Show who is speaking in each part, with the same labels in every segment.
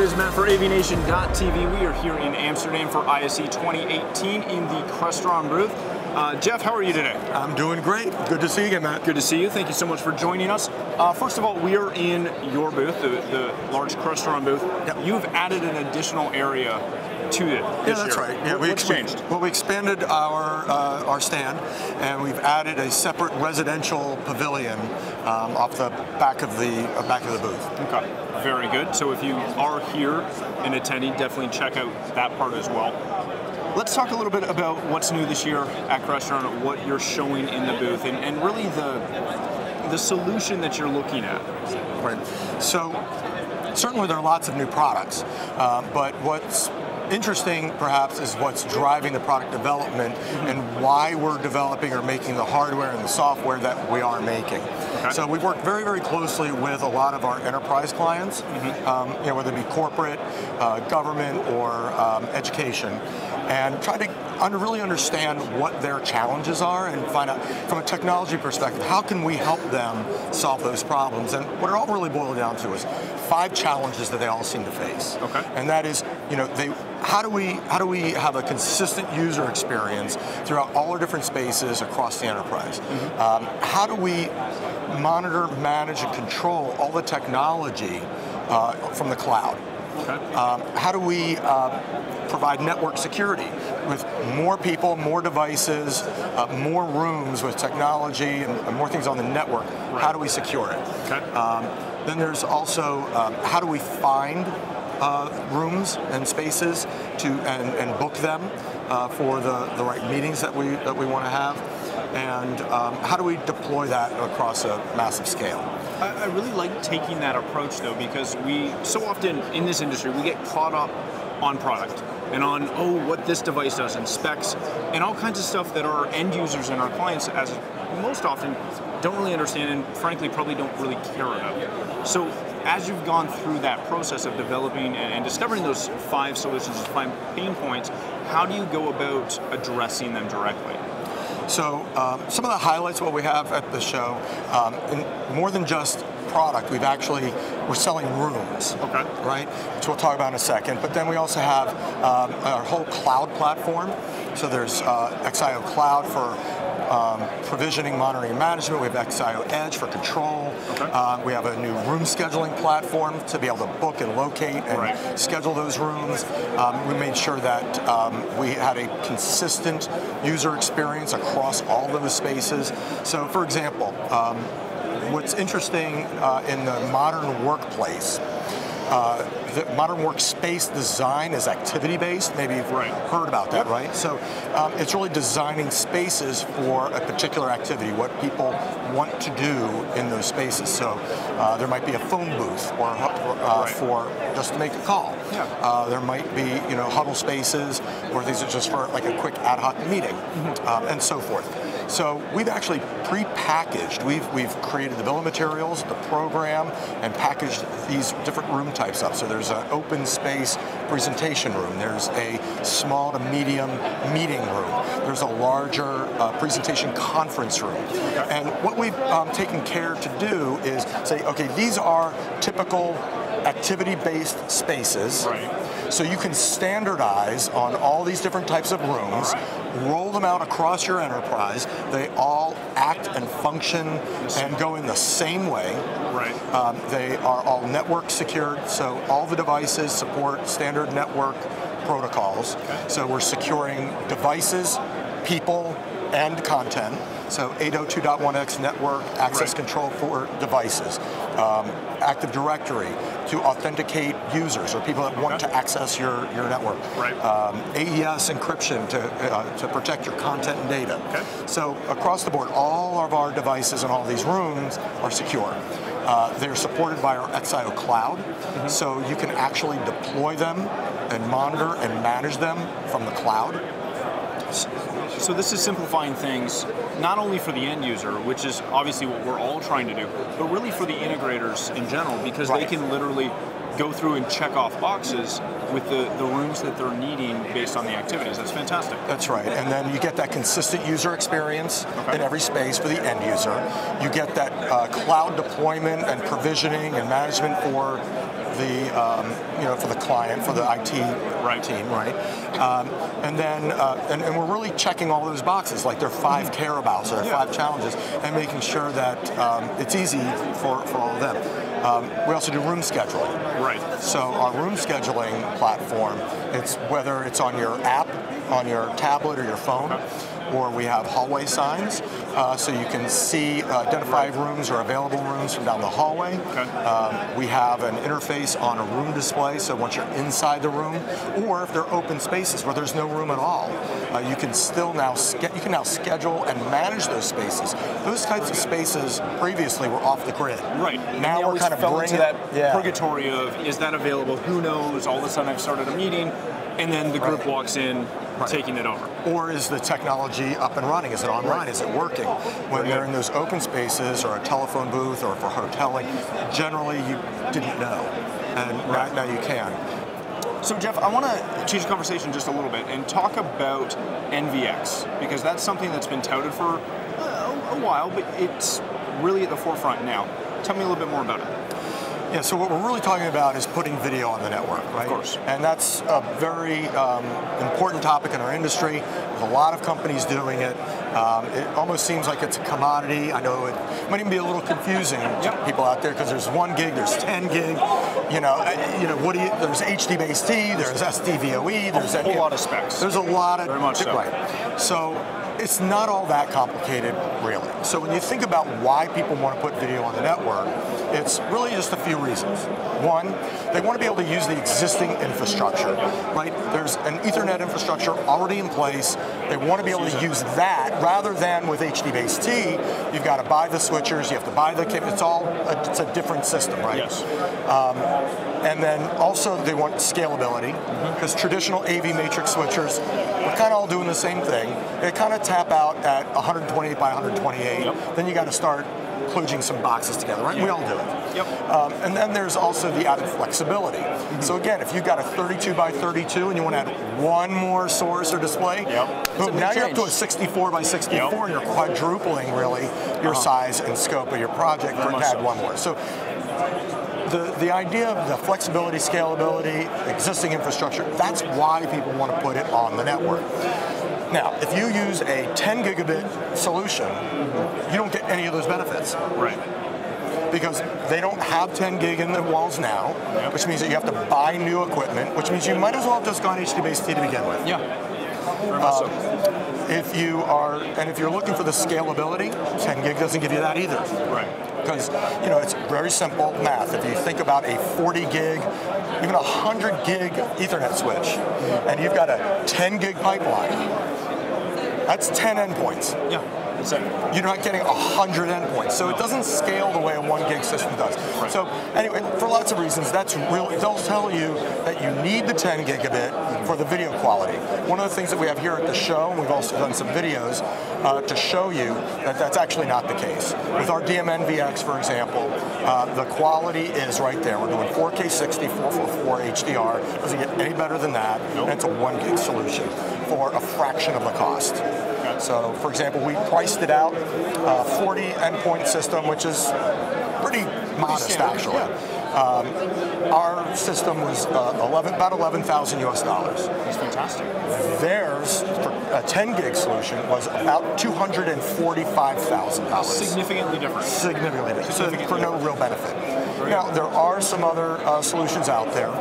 Speaker 1: it is Matt for AVNation.tv. We are here in Amsterdam for ISE 2018 in the Crestron booth. Jeff, how are you today?
Speaker 2: I'm doing great. Good to see you again, Matt.
Speaker 1: Good to see you. Thank you so much for joining us. First of all, we are in your booth, the large Crestron booth.
Speaker 2: Yep.
Speaker 1: You've added an additional area to it this
Speaker 2: that's
Speaker 1: year.
Speaker 2: right. Yeah,
Speaker 1: What's changed?
Speaker 2: Well, we expanded our stand, and we've added a separate residential pavilion off the back of the booth.
Speaker 1: Okay, very good. So if you are here and attending, definitely check out that part as well. Let's talk a little bit about what's new this year at Crestron, what you're showing in the booth, and really the solution that you're looking at.
Speaker 2: Right. So certainly there are lots of new products, but what's interesting perhaps is what's driving the product development and why we're developing or making the hardware and the software that we are making.
Speaker 1: Okay.
Speaker 2: So we've worked very, very closely with a lot of our enterprise clients, whether it be corporate, government, or education, and try to really understand what their challenges are and find out from a technology perspective, how can we help them solve those problems? And what it all really boiled down to is 5 challenges that they all seem to face.
Speaker 1: Okay.
Speaker 2: And that is, how do we have a consistent user experience throughout all our different spaces across the enterprise? How do we monitor, manage, and control all the technology from the cloud?
Speaker 1: Okay.
Speaker 2: How do we provide network security with more people, more devices, more rooms with technology, and more things on the network? Right. How do we secure it?
Speaker 1: Okay.
Speaker 2: Then there's also how do we find rooms and spaces and book them for the right meetings that we want to have, and how do we deploy that across a massive scale?
Speaker 1: I really like taking that approach though, because we so often in this industry we get caught up on product and on what this device does and specs and all kinds of stuff that our end users and our clients as most often don't really understand and frankly probably don't really care about. So as you've gone through that process of developing and discovering those 5 solutions, those 5 pain points, how do you go about addressing them directly?
Speaker 2: So some of the highlights of what we have at the show, more than just product, we're selling rooms,
Speaker 1: okay,
Speaker 2: right? Which we'll talk about in a second. But then we also have our whole cloud platform. So there's XIO Cloud for provisioning, monitoring, and management. We have XIO Edge for control. Okay. We have a new room scheduling platform to be able to book and locate and schedule those rooms. We made sure that we had a consistent user experience across all those spaces. So, for example, what's interesting in the modern workplace, the modern workspace design is activity-based. Maybe you've heard about that, right? So it's really designing spaces for a particular activity, what people want to do in those spaces. So there might be a phone booth or for just to make a call. Yeah. There might be huddle spaces, or these are just for like a quick ad hoc meeting, and so forth. So we've actually pre-packaged. We've created the bill of materials, the program, and packaged these different room types up. So there's an open space presentation room. There's a small to medium meeting room. There's a larger presentation conference room. And what we've taken care to do is say, okay, these are typical activity-based spaces. So you can standardize on all these different types of rooms, roll them out across your enterprise. They all act and function and go in the same way. They are all network secured, so all the devices support standard network protocols. So we're securing devices, people, and content. So 802.1x network access control for devices, Active Directory to authenticate users or people that want to access your network, AES encryption to protect your content and data. So across the board, all of our devices in all these rooms are secure. They're supported by our XIO Cloud, so you can actually deploy them and monitor and manage them from the cloud.
Speaker 1: So this is simplifying things not only for the end user, which is obviously what we're all trying to do, but really for the integrators in general, because they can literally go through and check off boxes with the rooms that they're needing based on the activities. That's fantastic.
Speaker 2: That's right, and then you get that consistent user experience in every space for the end user. You get that cloud deployment and provisioning and management for for the client, for the IT team, right? And we're really checking all those boxes, like their 5 care abouts or their 5 challenges, and making sure that it's easy for all of them. We also do room scheduling.
Speaker 1: Right.
Speaker 2: So our room scheduling platform, it's whether it's on your app, on your tablet or your phone, or we have hallway signs, so you can see identify rooms or available rooms from down the hallway.
Speaker 1: Okay.
Speaker 2: We have an interface on a room display, so once you're inside the room, or if they're open spaces where there's no room at all, you can still now schedule and manage those spaces. Those types of spaces previously were off the grid.
Speaker 1: Right.
Speaker 2: Now we're kind of
Speaker 1: fell into
Speaker 2: bringing
Speaker 1: that purgatory of, is that available? Who knows? All of a sudden I've started a meeting, and then the group walks in, taking it over.
Speaker 2: Or is the technology up and running? Is it online? Is it working? When they're in those open spaces or a telephone booth or for hoteling, generally you didn't know, and now you can.
Speaker 1: So Jeff, I want to change the conversation just a little bit and talk about NVX, because that's something that's been touted for a while, but it's really at the forefront now. Tell me a little bit more about it.
Speaker 2: Yeah, so what we're really talking about is putting video on the network, right?
Speaker 1: Of course.
Speaker 2: And that's a very important topic in our industry. There's a lot of companies doing it. It almost seems like it's a commodity. I know it might even be a little confusing to people out there, because there's 1 gig, there's 10 gig. There's HD-based T, there's SDVOE, there's
Speaker 1: a whole lot of specs.
Speaker 2: There's a lot of
Speaker 1: very much so.
Speaker 2: Right. So it's not all that complicated, really. So when you think about why people want to put video on the network, it's really just a few reasons. One, they want to be able to use the existing infrastructure, right? There's an Ethernet infrastructure already in place. They want to be able to use that rather than with HD-based T. You've got to buy the switchers, you have to buy the cable. It's a different system, right?
Speaker 1: Yes.
Speaker 2: And then also they want scalability, because traditional AVNation switchers, we're kind of all doing the same thing. They kind of tap out at 128 by 128. Then you got to start kludging some boxes together, right? We all do it.
Speaker 1: Yep.
Speaker 2: And then there's also the added flexibility. So again, if you've got a 32 by 32 and you want to add 1 more source or display, boom, now you're up to a 64 by 64 and you're quadrupling really your size and scope of your project for add 1 more. So the idea of the flexibility, scalability, existing infrastructure, that's why people want to put it on the network. Now, if you use a 10 gigabit solution, you don't get any of those benefits.
Speaker 1: Right.
Speaker 2: Because they don't have 10 gig in the walls now, which means that you have to buy new equipment, which means you might as well have just gone HD-based T to begin with.
Speaker 1: Yeah. Very much so.
Speaker 2: If you're looking for the scalability, 10 gig doesn't give you that either.
Speaker 1: Right.
Speaker 2: Because it's very simple math. If you think about a 40 gig, even a 100 gig Ethernet switch, and you've got a 10 gig pipeline, that's 10 endpoints.
Speaker 1: Yeah.
Speaker 2: You're not getting 100 endpoints, so it doesn't scale the way a 1 gig system does.
Speaker 1: Right.
Speaker 2: So anyway, for lots of reasons, they'll tell you that you need the 10 gigabit for the video quality. One of the things that we have here at the show, and we've also done some videos to show you that that's actually not the case. With our DM NVX, for example, the quality is right there. We're doing 4K 60, 444 HDR. Doesn't get any better than that, and it's a 1 gig solution for a fraction of the cost. So, for example, we priced it out, 40 endpoint system, which is pretty modest, actually. Our system was about $11,000 US.
Speaker 1: That's fantastic.
Speaker 2: Theirs, for a 10 gig solution, was about $245,000.
Speaker 1: Significantly different.
Speaker 2: Significantly different. So for no real benefit. Now, there are some other solutions out there.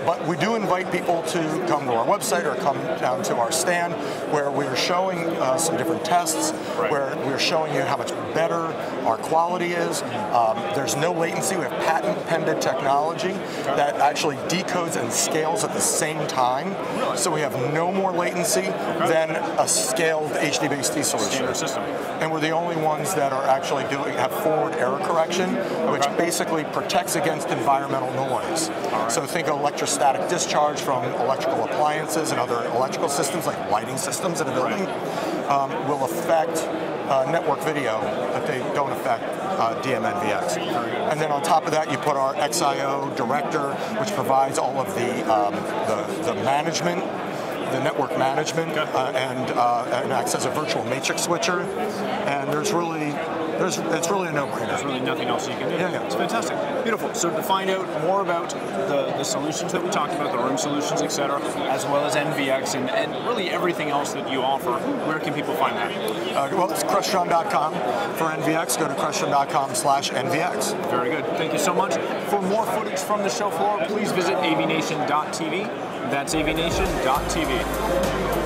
Speaker 2: But we do invite people to come to our website or come down to our stand, where we're showing some different tests, where we're showing you how much better our quality is. There's no latency. We have patent-pending technology that actually decodes and scales at the same time. So we have no more latency than a scaled HD-based T solution.
Speaker 1: System.
Speaker 2: And we're the only ones that are actually have forward error correction, which basically protects against environmental noise. So think electrostatic discharge from electrical appliances and other electrical systems, like lighting systems in a building, will affect network video, but they don't affect DM NVX. And then on top of that, you put our XIO director, which provides all of the management, the network management, and acts as a virtual matrix switcher. And there's really it's really a no-brainer.
Speaker 1: There's really nothing else you can do.
Speaker 2: Yeah.
Speaker 1: It's fantastic. Beautiful. So to find out more about the solutions that we talked about, the room solutions, etc., as well as NVX and really everything else that you offer, where can people find that?
Speaker 2: Well, it's Crestron.com for NVX. Go to Crestron.com/NVX.
Speaker 1: Very good. Thank you so much. For more footage from the show floor, please visit AVNation.tv. That's AVNation.tv.